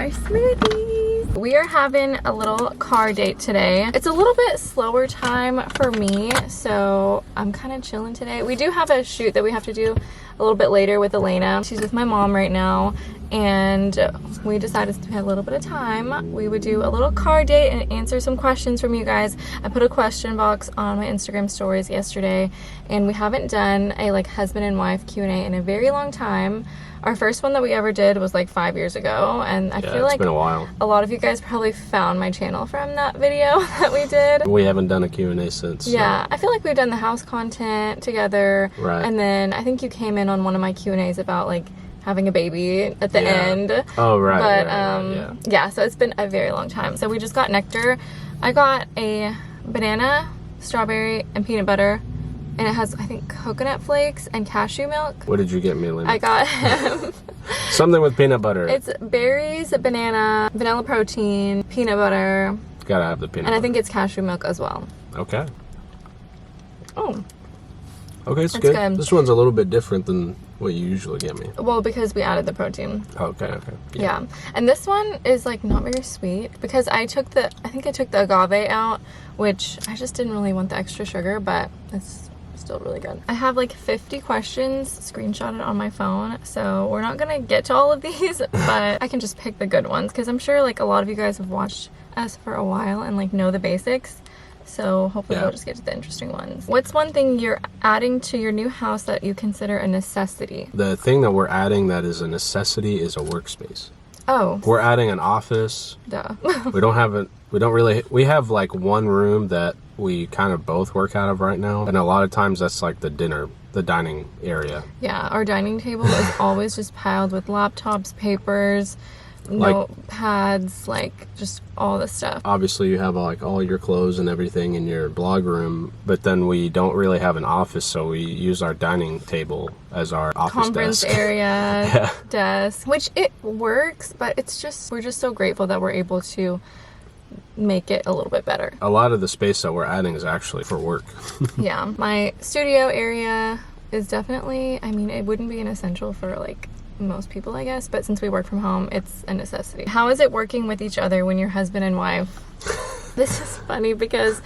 our smoothies. We are having a little car date today. It's a little bit slower time for me, so I'm kind of chilling today. We do have a shoot that we have to do a little bit later with Elena. She's with my mom right now, and we decided to have a little bit of time. We would do a little car date and answer some questions from you guys. I put a question box on my Instagram stories yesterday, and we haven't done a like husband and wife Q&A in a very long time. Our first one that we ever did was like 5 years ago, and I feel like it's been a while. A lot of you guys probably found my channel from that video that we did. We haven't done a Q&A since. Yeah, I feel like we've done the house content together. Right. And then I think you came in on one of my Q&As about like having a baby at the end. Oh, right. But yeah, so it's been a very long time. So we just got nectar. I got a banana, strawberry, and peanut butter. And it has, I think, coconut flakes and cashew milk. What did you get me, Elena? I got him. Something with peanut butter. It's berries, banana, vanilla protein, peanut butter. Gotta have the peanut butter. And I think it's cashew milk as well. Okay. Oh. Okay, it's good. This one's a little bit different than what you usually get me. Well, because we added the protein. Okay. Yeah. And this one is like not very sweet because I think I took the agave out, which I just didn't really want the extra sugar, but it's still really good. I have like 50 questions screenshotted on my phone, so we're not gonna get to all of these, but I can just pick the good ones because I'm sure like a lot of you guys have watched us for a while and like know the basics. So hopefully we'll just get to the interesting ones. What's one thing you're adding to your new house that you consider a necessity? The thing that we're adding that is a necessity is a workspace. Oh. We're adding an office. Duh. We have like one room that we kind of both work out of right now. And a lot of times that's like the dining area. Yeah, our dining table is always just piled with laptops, papers, notepads, like just all the stuff. Obviously you have like all your clothes and everything in your blog room, but then we don't really have an office, so we use our dining table as our office conference desk. area, desk, which it works, but we're just so grateful that we're able to make it a little bit better. A lot of the space that we're adding is actually for work. Yeah, my studio area is definitely, I mean, it wouldn't be an essential for like most people, I guess, but since we work from home, it's a necessity. How is it working with each other when you're husband and wife? This is funny because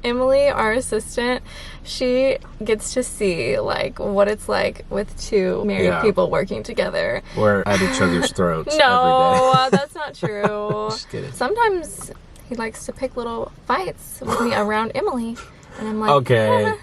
Emily, our assistant, she gets to see like what it's like with two married people working together. We're at each other's throats No, every day. That's not true. Just kidding. Sometimes he likes to pick little fights with me around Emily, and I'm like, okay.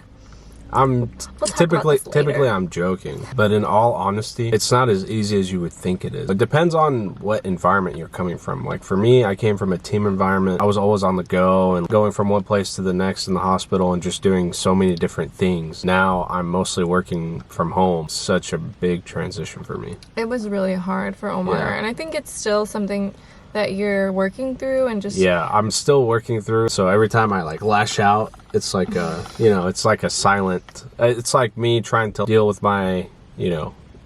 I'm we'll typically I'm joking, but in all honesty, it's not as easy as you would think it is. It depends on what environment you're coming from. Like for me, I came from a team environment. I was always on the go and going from one place to the next in the hospital and just doing so many different things. Now I'm mostly working from home. Such a big transition for me. It was really hard for Omar, and I think it's still something that you're working through and just... Yeah, I'm still working through. So every time I like lash out, it's like it's like a silent, it's like me trying to deal with my,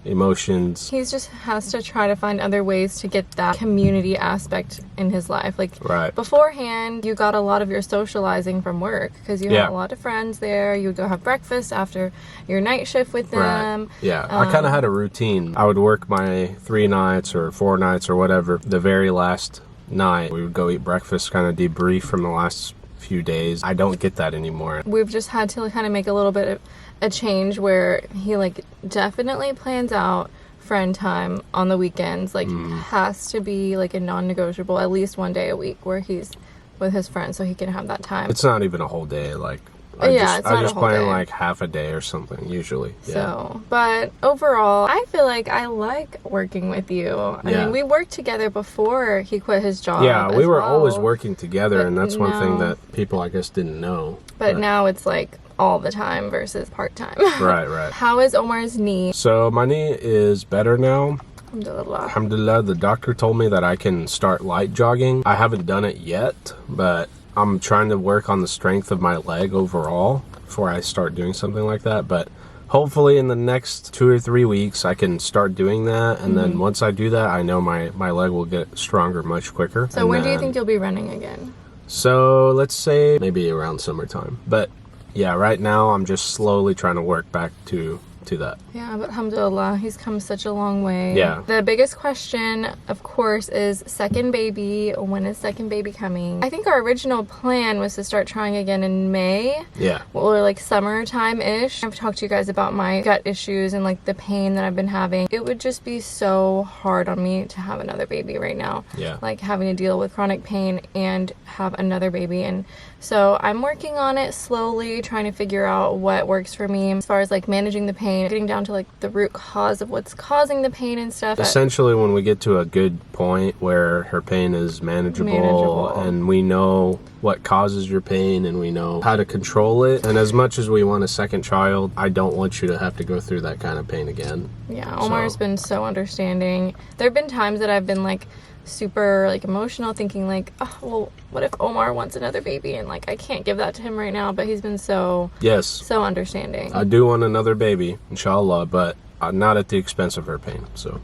emotions. He just has to try to find other ways to get that community aspect in his life. Like beforehand, you got a lot of your socializing from work because you had a lot of friends there. You would go have breakfast after your night shift with them. Yeah, I kind of had a routine. I would work my 3 nights or 4 nights or whatever. The very last night, we would go eat breakfast, kind of debrief from the last few days. I don't get that anymore. We've just had to kind of make a little bit of a change where he like definitely plans out friend time on the weekends. Like has to be like a non-negotiable at least one day a week where he's with his friends so he can have that time. It's not even a whole day. Like I just plan like half a day or something usually. So, but overall, I feel like I like working with you. I mean, we worked together before he quit his job. Yeah, we were always working together, and that's one thing that people, I guess, didn't know. But now it's like all the time versus part-time. Right. How is Omar's knee? So my knee is better now. Alhamdulillah. Alhamdulillah. The doctor told me that I can start light jogging. I haven't done it yet, but I'm trying to work on the strength of my leg overall before I start doing something like that. But hopefully in the next 2 or 3 weeks, I can start doing that. And then once I do that, I know my leg will get stronger much quicker. So when do you think you'll be running again? So let's say maybe around summertime. But yeah, right now I'm just slowly trying to work back to to that. Yeah, but alhamdulillah, he's come such a long way. Yeah. The biggest question, of course, is second baby. When is second baby coming? I think our original plan was to start trying again in May. Yeah. Or like summertime-ish. I've talked to you guys about my gut issues and like the pain that I've been having. It would just be so hard on me to have another baby right now. Yeah. Like having to deal with chronic pain and have another baby. And so I'm working on it slowly, trying to figure out what works for me as far as like managing the pain, getting down to like the root cause of what's causing the pain and stuff. Essentially, when we get to a good point where her pain is manageable and we know what causes your pain and we know how to control it, and as much as we want a second child, I don't want you to have to go through that kind of pain again. Yeah, Omar's been so understanding. There have been times that I've been like super like emotional, thinking like, oh well, what if Omar wants another baby and like I can't give that to him right now, but he's been so understanding. I do want another baby, inshallah, but not at the expense of her pain. So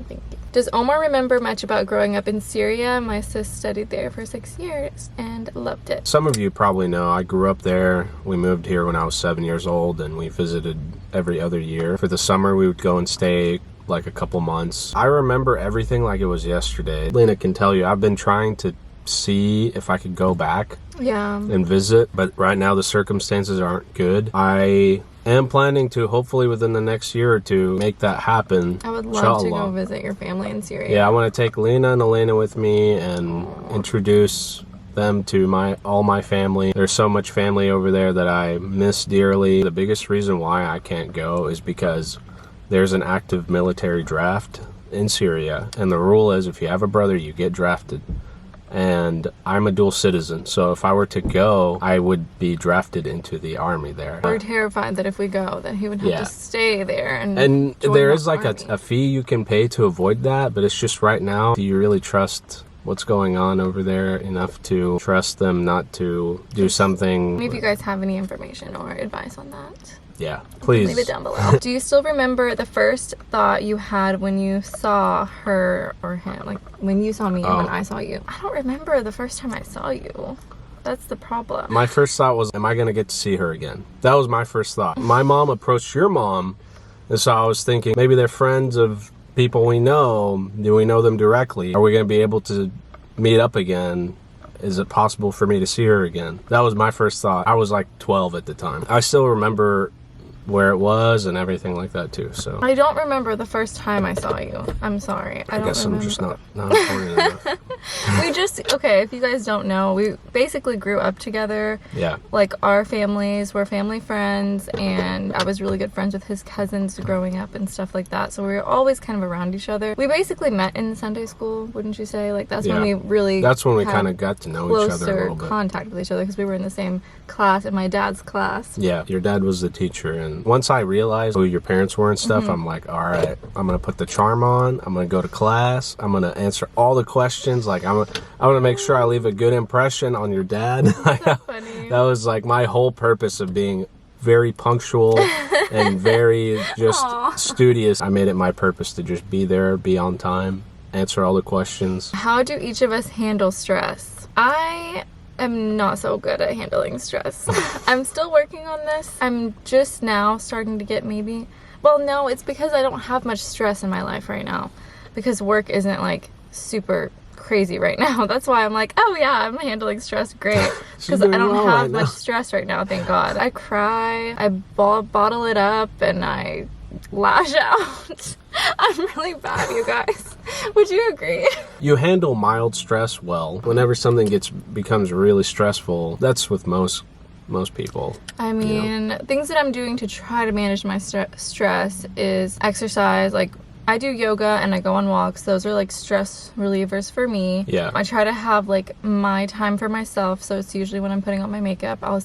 thank you. Does Omar remember much about growing up in Syria? My sis studied there for 6 years and loved it. Some of you probably know I grew up there. We moved here when I was 7 years old, and we visited every other year. For the summer we would go and stay like a couple months. I remember everything like it was yesterday. Elena can tell you, I've been trying to see if I could go back and visit, but right now the circumstances aren't good. I am planning to, hopefully within the next year or two, make that happen. I would love to go visit your family in Syria. Yeah, I want to take Lena and Elena with me and introduce them to all my family. There's so much family over there that I miss dearly. The biggest reason why I can't go is because there's an active military draft in Syria, and the rule is if you have a brother, you get drafted. And I'm a dual citizen, so if I were to go, I would be drafted into the army there. We're terrified that if we go, that he would have to stay there. And there is like a fee you can pay to avoid that, but it's just right now, do you really trust what's going on over there enough to trust them not to do something? Maybe you guys have any information or advice on that. Yeah, please. Leave it down below. Do you still remember the first thought you had when you saw her or him? Like when you saw me and when I saw you? I don't remember the first time I saw you. That's the problem. My first thought was, am I going to get to see her again? That was my first thought. My mom approached your mom, and so I was thinking, maybe they're friends of people we know. Do we know them directly? Are we going to be able to meet up again? Is it possible for me to see her again? That was my first thought. I was like 12 at the time. I still remember where it was and everything like that too. So I don't remember the first time I saw you. I'm sorry. I guess I'm just not important enough. Okay, if you guys don't know, we basically grew up together. Yeah. Like our families were family friends, and I was really good friends with his cousins growing up and stuff like that. So we were always kind of around each other. We basically met in Sunday school, wouldn't you say? Like that's when we really kind of got to know each other a little bit. Contact with each other because we were in the same class, in my dad's class. Yeah, your dad was the teacher, and once I realized who your parents were and stuff, I'm like, all right, I'm gonna put the charm on. I'm gonna go to class. I'm gonna answer all the questions. Like I'm gonna make sure I leave a good impression on your dad. So funny. That was like my whole purpose of being very punctual and very just studious. I made it my purpose to just be there, be on time, answer all the questions. How do each of us handle stress? I am not so good at handling stress. I'm still working on this. I'm just now starting to get no, it's because I don't have much stress in my life right now, because work isn't like super crazy right now. That's why I'm like, oh yeah, I'm handling stress great, because I don't have much stress right now, thank God. I cry, I bottle it up, and I lash out. I'm really bad, you guys. Would you agree? You handle mild stress well. Whenever something becomes really stressful, that's with most people. I mean, things that I'm doing to try to manage my stress is exercise. Like I do yoga and I go on walks. Those are like stress relievers for me. Yeah. I try to have like my time for myself. So it's usually when I'm putting on my makeup, I'll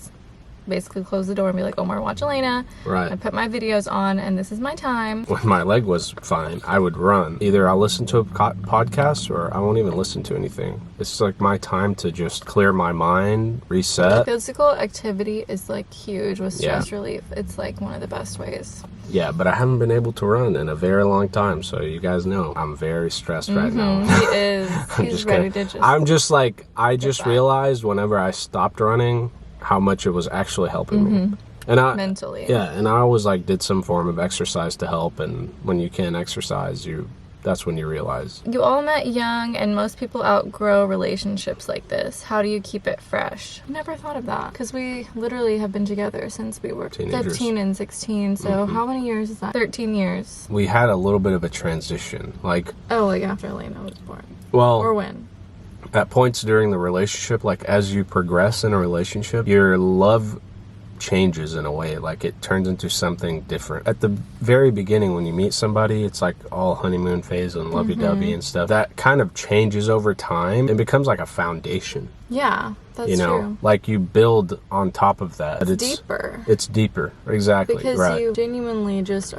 basically close the door and be like, Omar, watch Elena. Right. I put my videos on and this is my time. When my leg was fine, I would run. Either I'll listen to a podcast or I won't even listen to anything. It's like my time to just clear my mind, reset. Physical activity is like huge with stress relief. It's like one of the best ways. Yeah, but I haven't been able to run in a very long time, so you guys know I'm very stressed right now. He is. He's ready to just... I'm just like, I just realized whenever I stopped running how much it was actually helping me. mentally. Yeah, and I always like did some form of exercise to help, and when you can't exercise, that's when you realize. You all met young, and most people outgrow relationships like this. How do you keep it fresh? I never thought of that, because we literally have been together since we were Teenagers. 15 and 16. So how many years is that? 13 years. We had a little bit of a transition, like After Elena was born. well, Or when? at points during the relationship, like as you progress in a relationship, your love changes in a way, like it turns into something different. At the very beginning, when you meet somebody, it's like all honeymoon phase and lovey-dovey and stuff. That kind of changes over time and becomes like a foundation. Yeah, that's You know, true. like you build on top of that. It's deeper. It's deeper, exactly. Because right. you genuinely just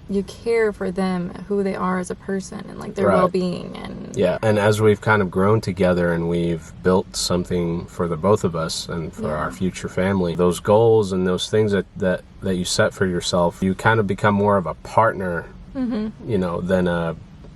you care for them, who they are as a person, and like their Right. well-being. And Yeah, and as we've kind of grown together and we've built something for the both of us and for our future family, those goals and those things that you set for yourself, you kind of become more of a partner, you know, than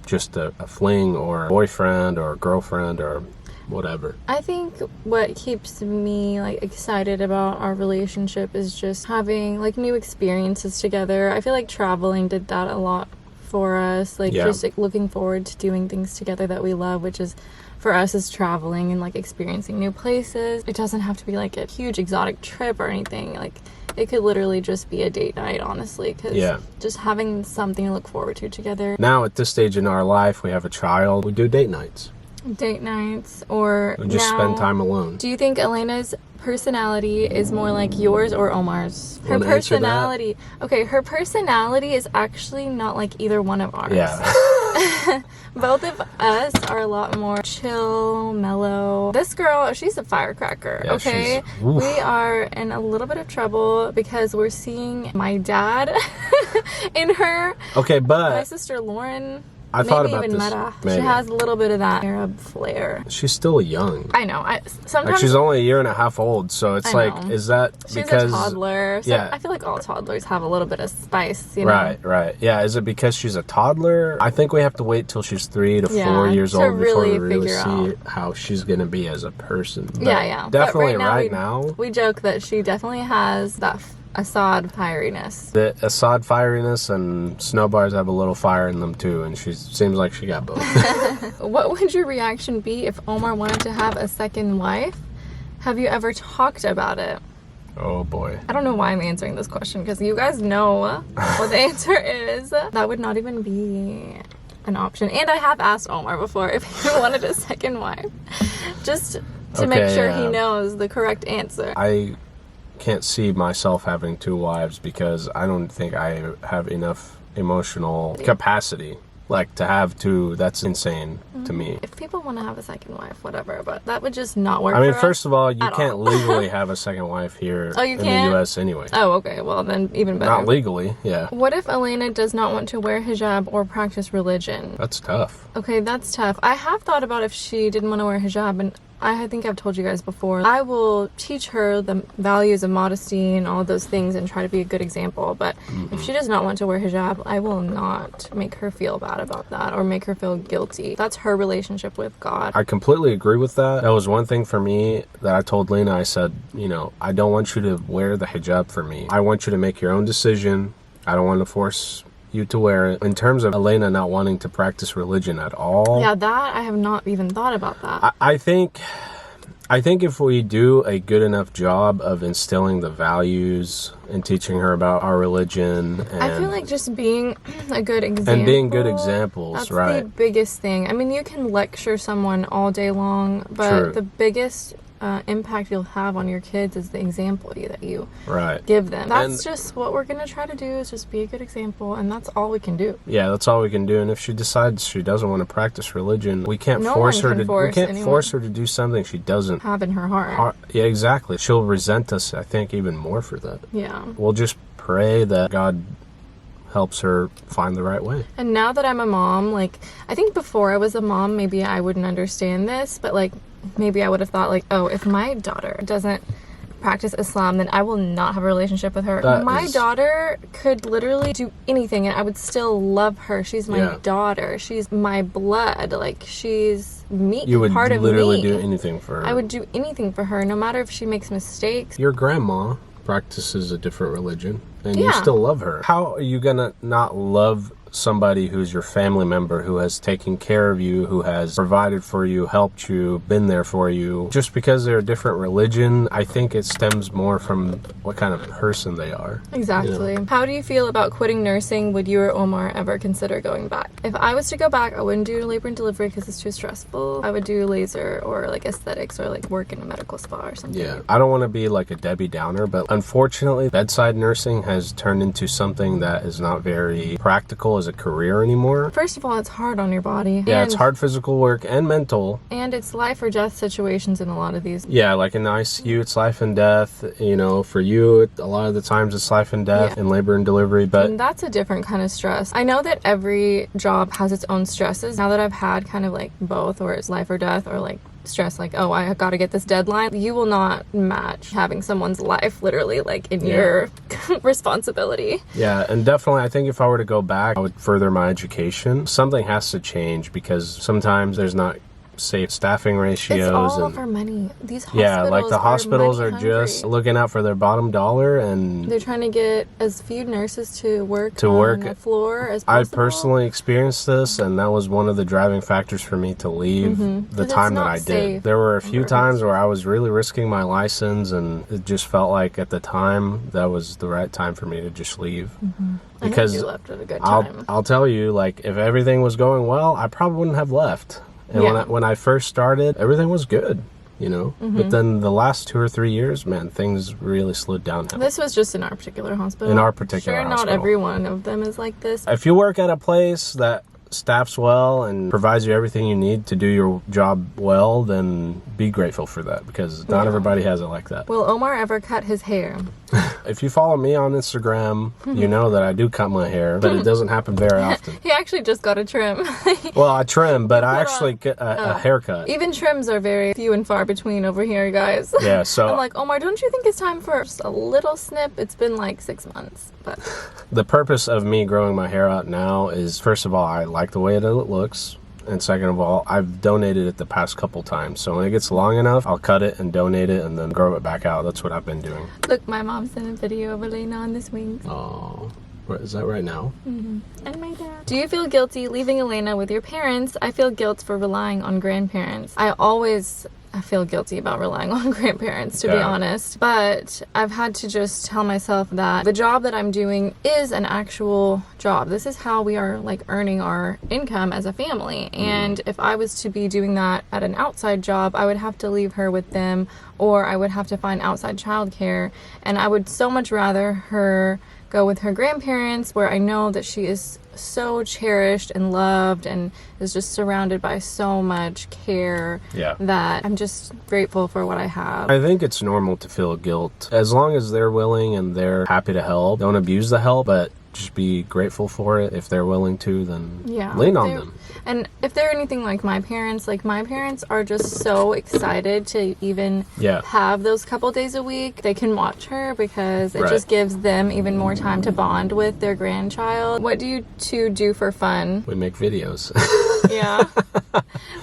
just a fling or a boyfriend or a girlfriend or whatever. I think what keeps me like excited about our relationship is just having like new experiences together. I feel like traveling did that a lot for us, like just like, looking forward to doing things together that we love, which is for us is traveling and like experiencing new places. It doesn't have to be like a huge exotic trip or anything. Like it could literally just be a date night, honestly, because just having something to look forward to together. Now at this stage in our life, we have a child, we do date nights. Date nights, or We just spend time alone. Do you think Elena's personality is more like yours or Omar's? Her Wanna answer that? personality. Okay, her personality is actually not like either one of ours. Yeah. Both of us are a lot more chill, mellow. This girl, she's a firecracker, Yeah, okay? oof. We are in a little bit of trouble because we're seeing my dad in her. Okay, but My sister Lauren. I thought Maybe about even this. Meta. Maybe. She has a little bit of that Arab flair. She's still young. I know. Sometimes Like she's only a year and a half old, so it's I like, know. is that she's because a toddler. So Yeah. I feel like all toddlers have a little bit of spice, you know? Right. Yeah, is it because she's a toddler? I think we have to wait till she's 3 to 4 Yeah, years to old before we really really figure see out. how she's gonna be as a person. But Yeah. definitely But right now. We joke that she definitely has that Assad fieriness. The Assad fieriness and Snow Bars have a little fire in them too, and she seems like she got both. What would your reaction be if Omar wanted to have a second wife? Have you ever talked about it? Oh boy. I don't know why I'm answering this question, because you guys know what the answer is. That would not even be an option. And I have asked Omar before if he wanted a second wife, just to make sure he knows the correct answer. I can't see myself having 2 wives because I don't think I have enough emotional capacity. Like to have 2, that's insane to me. If people want to have a second wife, whatever, but that would just not work. I mean, for first us of all, you at can't all. legally have a second wife here Oh, you in can't? the U.S. anyway. Oh, okay. Well, then even better. Not legally, yeah. What if Elena does not want to wear hijab or practice religion? That's tough. Okay, that's tough. I have thought about if she didn't want to wear hijab, and I think I've told you guys before, I will teach her the values of modesty and all of those things and try to be a good example. But if she does not want to wear hijab, I will not make her feel bad about that or make her feel guilty. That's her relationship with God. I completely agree with that. That was one thing for me that I told Lena. I said, you know, I don't want you to wear the hijab for me. I want you to make your own decision. I don't want to force you to wear it. In terms of Elena not wanting to practice religion at all, Yeah, that I have not even thought about that. I think if we do a good enough job of instilling the values and teaching her about our religion, and I feel like just being a good example. and being good examples, That's right? the biggest thing. I mean, you can lecture someone all day long, but True. the biggest impact you'll have on your kids is the example that you Right. give them. That's And- just what we're going to try to do, is just be a good example, and that's all we can do. Yeah, that's all we can do. And if she decides she doesn't want to practice religion, we can't No force one her can to. force We can't anyone. force her to do something she doesn't. Have in her heart. Yeah, exactly. She'll resent us, I think, even more for that. Yeah. We'll just pray that God helps her find the right way. And now that I'm a mom, like, I think before I was a mom, maybe I wouldn't understand this, but like, maybe I would have thought like, oh, if my daughter doesn't practice Islam, then I will not have a relationship with her. My daughter could literally do anything and I would still love her. She's my daughter. She's my blood. Like, she's me. You would part of literally me. do anything for her. I would do anything for her, no matter if she makes mistakes. Your grandma practices a different religion, and you Yeah. still love her. How are you gonna not love somebody who's your family member, who has taken care of you, who has provided for you, helped you, been there for you? Just because they're a different religion, I think it stems more from what kind of person they are. Exactly. How do you feel about quitting nursing? Would you or Omar ever consider going back? If I was to go back, I wouldn't do labor and delivery because it's too stressful. I would do laser or like aesthetics or like work in a medical spa or something. Yeah, I don't want to be like a Debbie Downer, but unfortunately, bedside nursing has turned into something that is not very practical as a career anymore. First of all, it's hard on your body. Yeah, and, it's hard physical work and mental. And it's life or death situations in a lot of these. Yeah, like in the ICU, it's life and death. You know, for you, a lot of the times it's life and death in labor and delivery, but And that's a different kind of stress. I know that every job has its own stresses. Now that I've had kind of like both, or it's life or death, or like stress, like, oh, I got to get this deadline, you will not match having someone's life literally like in your responsibility. Yeah, and definitely I think if I were to go back, I would further my education. Something has to change because sometimes there's not safe staffing ratios. It's all and for money. These hospitals like the hospitals are money just hungry. looking out for their bottom dollar, and They're trying to get as few nurses to work on the floor as I possible. personally experienced this, and that was one of the driving factors for me to leave the 'Cause time it's that not I safe did. There were a few for times where I was really risking my license, and it just felt like at the time that was the right time for me to just leave. Because I think you left at a good time. I'll tell you, like, if everything was going well, I probably wouldn't have left. And when I first started, everything was good, you know? But then the last 2 or 3 years, man, things really slowed downhill. This was just in our particular hospital. In our particular Sure, hospital. not every one of them is like this. If you work at a place that staffs well and provides you everything you need to do your job well, then be grateful for that, because not everybody has it like that. Will Omar ever cut his hair? If you follow me on Instagram, you know that I do cut my hair, but it doesn't happen very often. He actually just got a trim. Well, I trim, but I actually get a haircut. Even trims are very few and far between over here, guys. Yeah, so I'm like, Omar, don't you think it's time for just a little snip? It's been like 6 months, but the purpose of me growing my hair out now is, first of all, I like the way it looks. And second of all, I've donated it the past couple times. So when it gets long enough, I'll cut it and donate it and then grow it back out. That's what I've been doing. look, my mom sent a video of Elena on the swings. Oh, is that right now? And my dad. Do you feel guilty leaving Elena with your parents? I feel guilt for relying on grandparents. I feel guilty about relying on grandparents, to be honest. But I've had to just tell myself that the job that I'm doing is an actual job. This is how we are like earning our income as a family. And if I was to be doing that at an outside job, I would have to leave her with them, or I would have to find outside childcare. And I would so much rather her go with her grandparents, where I know that she is so cherished and loved and is just surrounded by so much care that I'm just grateful for what I have. I think it's normal to feel guilt. As long as they're willing and they're happy to help, don't abuse the help, but just be grateful for it. If they're willing to, then lean on them. And if they're anything like my parents are just so excited to even have those couple days a week. They can watch her because it just gives them even more time to bond with their grandchild. What do you two do for fun? We make videos. Yeah.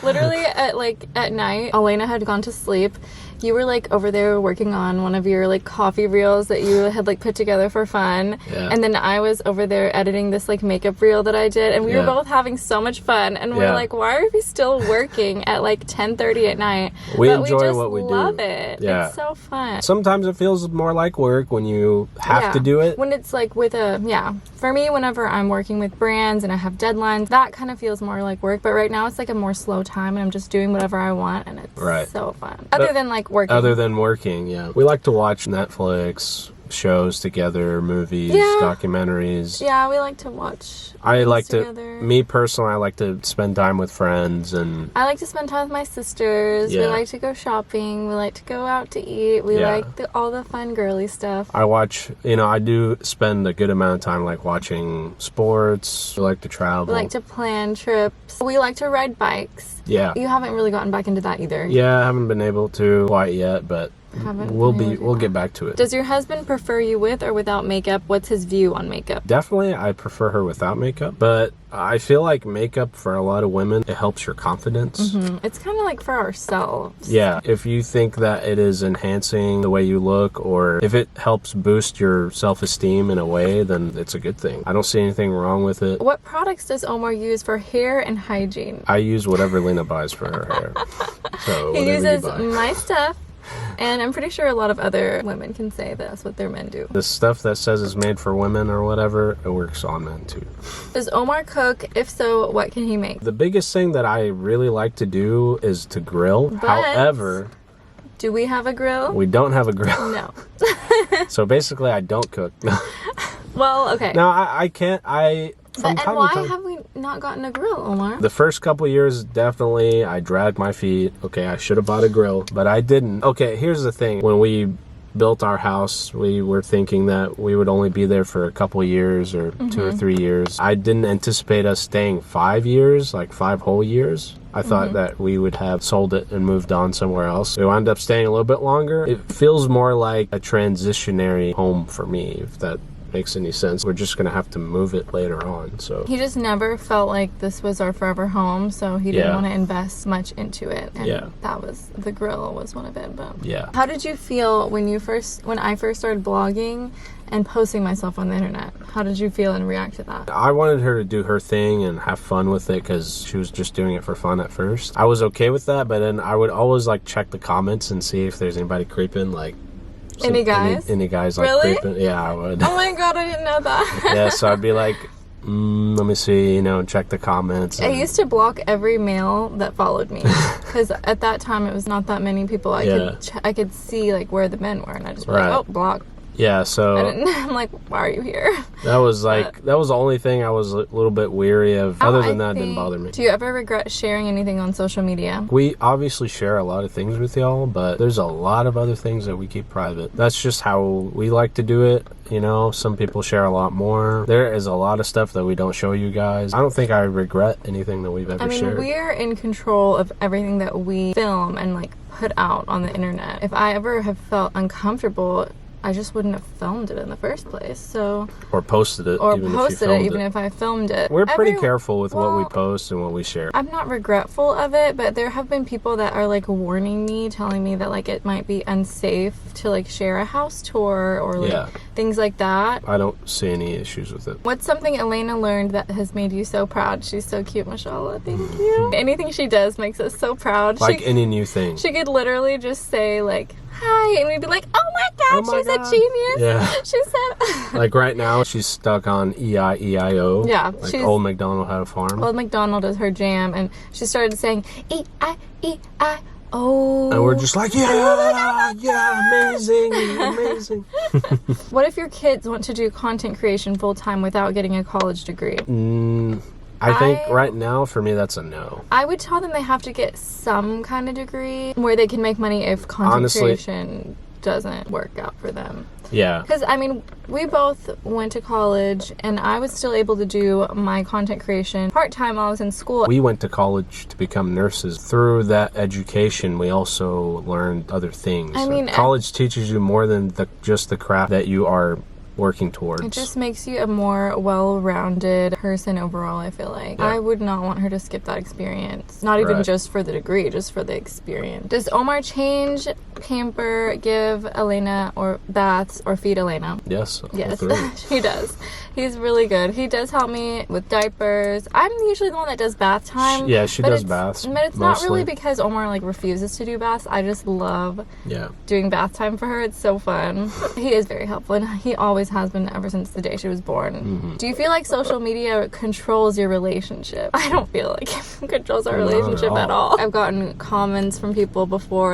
Literally at night, Elena had gone to sleep. You were like over there working on one of your like coffee reels that you had like put together for fun. And then I was over there editing this like makeup reel that I did, and we were both having so much fun, and we're like, why are we still working at like 10:30 at night? We enjoy what we do. We love it. It's so fun. Sometimes it feels more like work when you have to do it. When it's like with for me, whenever I'm working with brands and I have deadlines, that kind of feels more like work. But right now it's like a more slow time, and I'm just doing whatever I want, and it's so fun. Other than working. We like to watch Netflix shows together, movies, documentaries. Yeah, we like to watch. Me personally, I like to spend time with friends, and I like to spend time with my sisters. We like to go shopping. We like to go out to eat. We like all the fun girly stuff. I do spend a good amount of time like watching sports. We like to travel. We like to plan trips. We like to ride bikes. Yeah. You haven't really gotten back into that either. Yeah, I haven't been able to quite yet, but We'll get back to it. Does your husband prefer you with or without makeup? What's his view on makeup? Definitely, I prefer her without makeup, but I feel like makeup for a lot of women, it helps your confidence. It's kind of like for ourselves. Yeah, if you think that it is enhancing the way you look, or if it helps boost your self-esteem in a way, then it's a good thing. I don't see anything wrong with it. What products does Omar use for hair and hygiene? I use whatever Elena buys for her hair. So He whatever you uses buy. my stuff, and I'm pretty sure a lot of other women can say that's what their men do. The stuff that says it's made for women or whatever, it works on men too. Does Omar cook? If so, what can he make? The biggest thing that I really like to do is to grill. But However, do we have a grill? we don't have a grill. No. So basically, I don't cook. Well, okay. No, I can't. From And time why to time, have we not gotten a grill, Omar? the first couple years, definitely, I dragged my feet. Okay, I should have bought a grill, but I didn't. Okay, here's the thing. When we built our house, we were thinking that we would only be there for a couple years or 2 or 3 years. I didn't anticipate us staying 5 years, like 5 whole years. I thought that we would have sold it and moved on somewhere else. We wound up staying a little bit longer. It feels more like a transitionary home for me, if that makes any sense. We're just gonna have to move it later on. So He just never felt like this was our forever home, so he didn't Yeah. want to invest much into it. And Yeah. that was, the grill was one of it. But yeah. how did you feel when I first started blogging and posting myself on the internet? How did you feel and react to that? I wanted her to do her thing and have fun with it because she was just doing it for fun at first. I was okay with that, but then I would always like check the comments and see if there's anybody creeping, like Any guys? Any guys like Really? creeping. Yeah, I would. Oh my god, I didn't know that. Yeah, so I'd be like, let me see, check the comments. I used to block every male that followed me because at that time it was not that many people. I could see like where the men were, and I just be like, Right. oh, block. Yeah, so I'm like, why are you here? that was that was the only thing I was a little bit weary of. Other than that, it didn't think- bother me. Do you ever regret sharing anything on social media? We obviously share a lot of things with y'all, but there's a lot of other things that we keep private. That's just how we like to do it. Some people share a lot more. There is a lot of stuff that we don't show you guys. I don't think I regret anything that we've ever shared. We're in control of everything that we film and like put out on the internet. If I ever have felt uncomfortable, I just wouldn't have filmed it in the first place. So Or posted it. even if I filmed it. We're pretty careful with what we post and what we share. I'm not regretful of it, but there have been people that are like warning me, telling me that like it might be unsafe to like share a house tour or like things like that. I don't see any issues with it. What's something Elena learned that has made you so proud? She's so cute, mashallah. Thank you. Anything she does makes us so proud. Like any new thing. She could literally just say like, hi, and we'd be like, oh my god, she's a genius. Yeah. She said Like right now, she's stuck on E-I-E-I-O. Yeah, Like Old MacDonald Had a Farm. Old MacDonald is her jam, and she started saying E-I-E-I-O. And we're just like, yeah, amazing. What if your kids want to do content creation full time without getting a college degree? I think right now, for me, that's a no. I would tell them they have to get some kind of degree where they can make money if content creation doesn't work out for them. Yeah. Because, we both went to college, and I was still able to do my content creation part-time while I was in school. We went to college to become nurses. Through that education, we also learned other things. College teaches you more than just the craft that you are working towards. It just makes you a more well-rounded person overall, I feel like. Yeah. I would not want her to skip that experience. Not even just for the degree, just for the experience. Does Omar change, pamper, give Elena or baths, or feed Elena? Yes. Yes, he does. He's really good. He does help me with diapers. I'm usually the one that does bath time. Yeah, she does baths. But it's not really because Omar refuses to do baths. I just love doing bath time for her. It's so fun. He is very helpful, and he always has been ever since the day she was born. Mm-hmm. Do you feel like social media controls your relationship? I don't feel like it controls our relationship at all. I've gotten comments from people before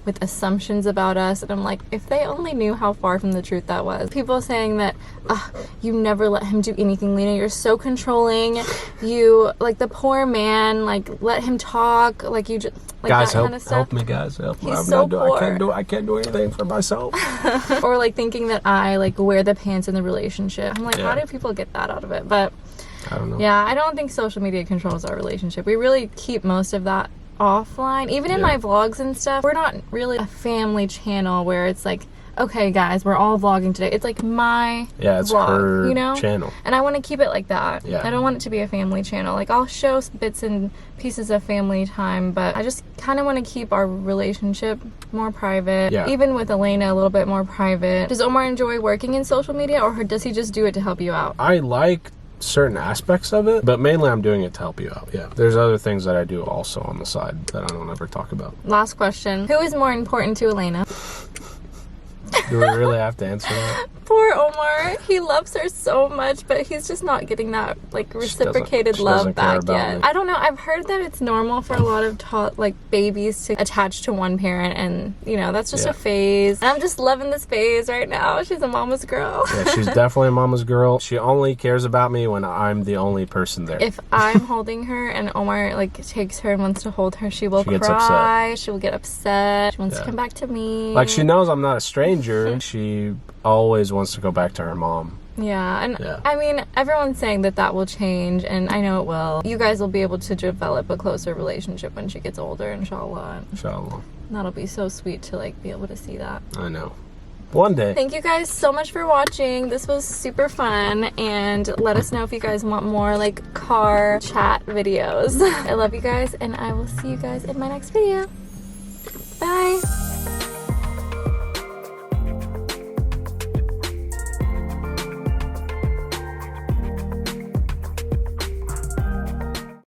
with assumptions about us, and I'm like, if they only knew how far from the truth that was. People saying that you never let him do anything, Lena, you're so controlling, you the poor man, let him talk, you just guys, that kind of stuff. help me, guys, help me. He's so poor. I can't do anything for myself. Or thinking that I wear the pants in the relationship. I'm like, how do people get that out of it? But I don't know. yeah, I don't think social media controls our relationship. We really keep most of that offline. Even in my vlogs and stuff, we're not really a family channel where it's like, okay guys, we're all vlogging today. It's like my it's vlog, her you know? channel. And I want to keep it like that. Yeah. I don't want it to be a family channel. Like, I'll show bits and pieces of family time, but I just kind of want to keep our relationship more private. Yeah. Even with Elena, a little bit more private. Does Omar enjoy working in social media, or does he just do it to help you out? I like certain aspects of it, but mainly I'm doing it to help you out. Yeah, there's other things that I do also on the side that I don't ever talk about. Last question. Who is more important to Elena? Do we really have to answer that? Poor Omar. He loves her so much, but he's just not getting that like reciprocated love back yet. I don't know. I've heard that it's normal for a lot of babies to attach to one parent, and you know, that's just a phase. And I'm just loving this phase right now. She's a mama's girl. Yeah, she's definitely a mama's girl. She only cares about me when I'm the only person there. If I'm holding her and Omar like takes her and wants to hold her, she will gets cry. upset. She will get upset. She wants to come back to me. Like, she knows I'm not a stranger. She always wants to go back to her mom. Yeah, and I mean, everyone's saying that will change, and I know it will. You guys will be able to develop a closer relationship when she gets older, inshallah. Inshallah. That'll be so sweet to like be able to see that. I know. One day. Thank you guys so much for watching. This was super fun, and let us know if you guys want more like car chat videos. I love you guys, and I will see you guys in my next video. Bye.